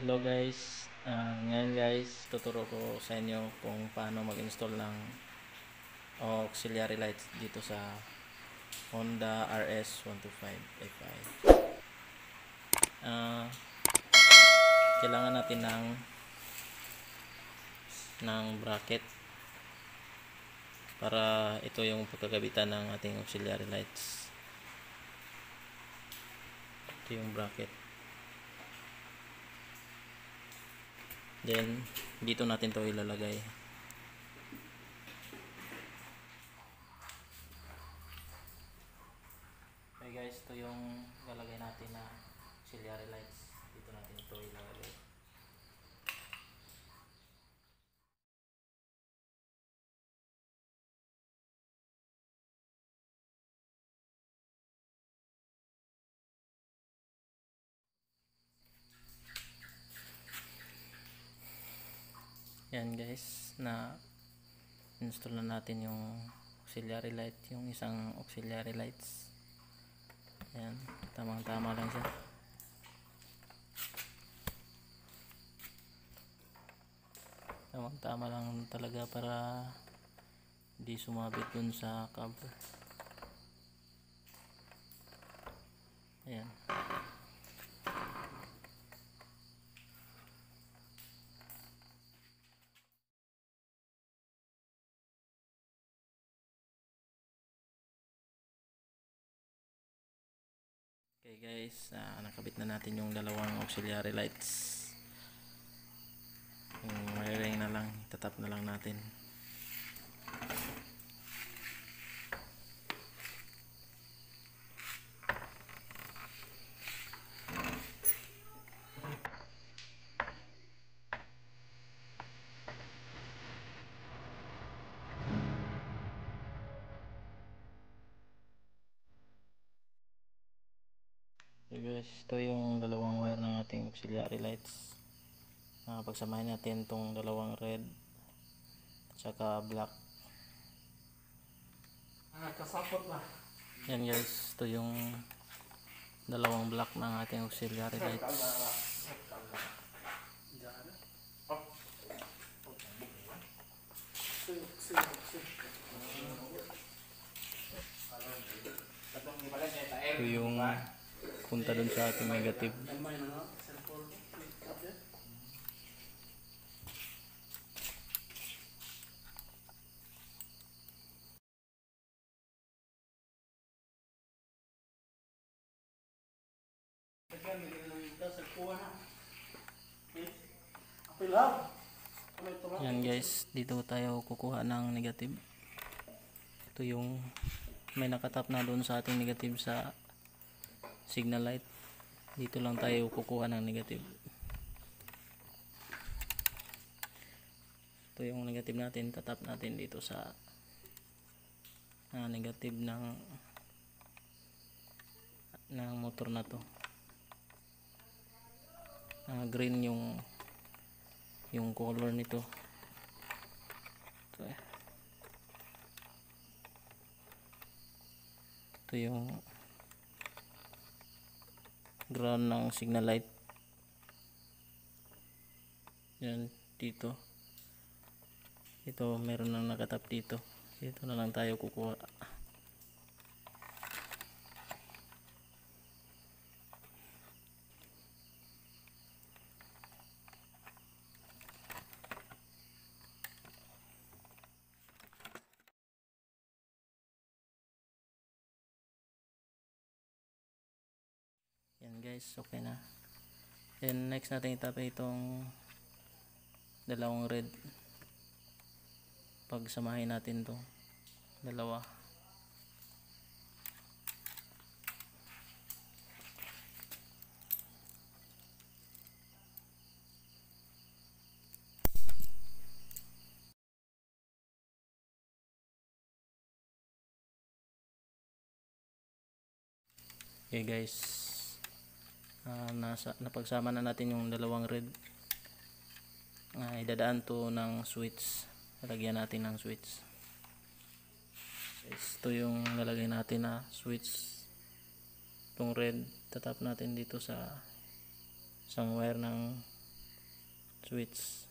Hello guys, ngayon guys tuturo ko sa inyo kung paano mag-install ng auxiliary lights dito sa Honda RS 125 Fi. Kailangan natin ng bracket para ito yung pagkagabitan ng ating auxiliary lights. Ito yung bracket. Then dito natin to ilalagay. Okay guys, ito yung lalagay natin na auxiliary lights. Dito natin ito ilalagay. Yan guys, na install na natin yung auxiliary light, yung isang auxiliary lights. Yan, tamang tama lang siya. Tamang tama lang talaga para di sumabit dun sa cover. Ayan. Okay guys, nakabit na natin yung dalawang auxiliary lights. Yung wiring na lang, itatap na lang natin. Okay guys, ito yung dalawang wire ng ating auxiliary lights. Pagsamahin natin itong dalawang red at saka black. Kasapot na. Yan guys, ito yung dalawang black ng ating auxiliary lights. Ito yung punta dun sa ating negative. Yan guys, dito tayo kukuha ng negative. Ito yung may nakatap na doon sa ating negative sa signal light. Dito lang tayo kukuha ng negative. Ito yung negative natin, tatap natin dito sa negative ng motor na to. Green yung color nito. Ito yung ground ng signal light. Yan dito. Ito meron nang nakatap dito. Dito na lang tayo kukuha. Yan guys, okay na. Then next natin itapay itong dalawang red. Pagsamahin natin to dalawa. Okay guys, napagsama na natin yung dalawang red. Idadaan to ng switch. Lalagyan natin ng switch. Ito yung lalagay natin na switch. Itong red, tatap natin dito sa isang wire ng switch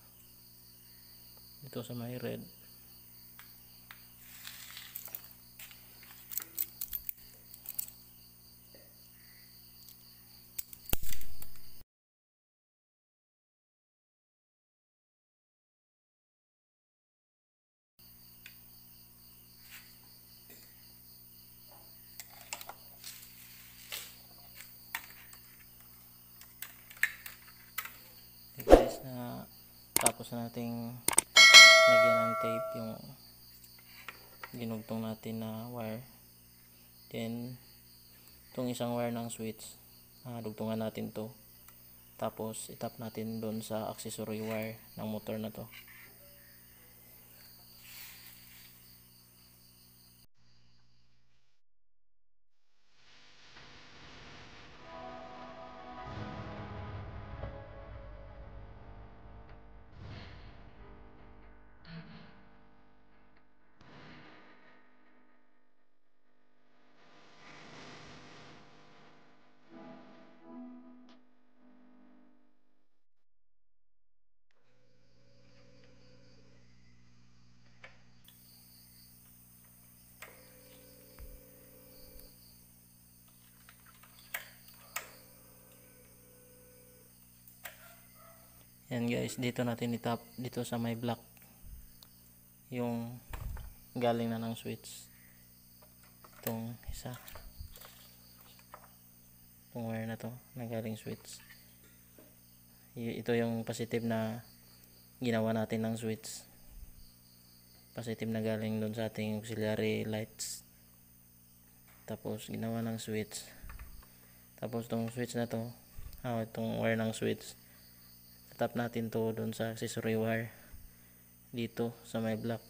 dito sa may red. Okay guys, na tapos na nating lagyan ng tape yung ginugtong natin na wire. Then itong isang wire ng switch, dugtungan natin to, tapos itap natin doon sa accessory wire ng motor na to. Yan guys, dito natin itap dito sa may black yung galing na ng switch. Itong isa, itong wire na to na galing switch. Ito yung positive na ginawa natin ng switch, positive na galing doon sa ating auxiliary lights, tapos ginawa ng switch. Tapos itong switch na to, itong wire ng switch, tap natin to doon sa accessory wire dito sa may black.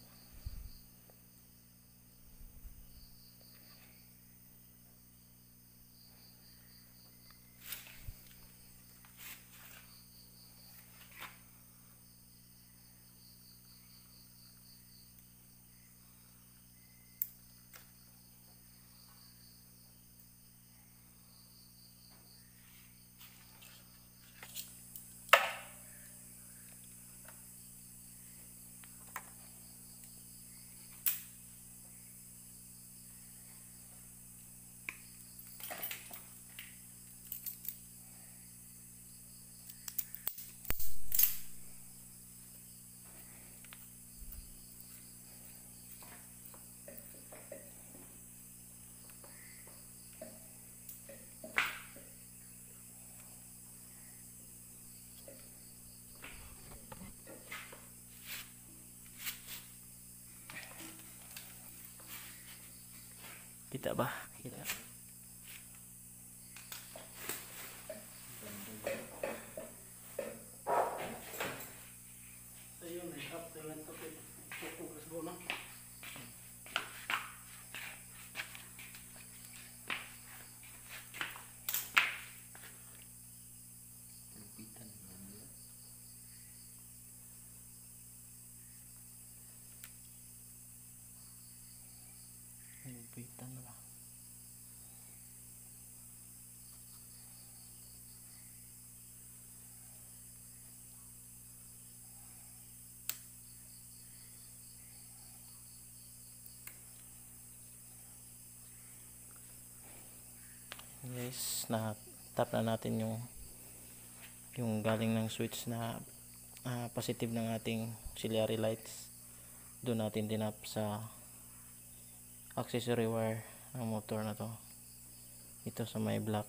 Kita ba? Kita. Ayun, up dengan topik fokus bola. Lupitan lah. Guys, na tap na natin yung galing ng switch na positive ng ating auxiliary lights. Doon natin tinap sa accessory wire ng motor na to, ito sa may black.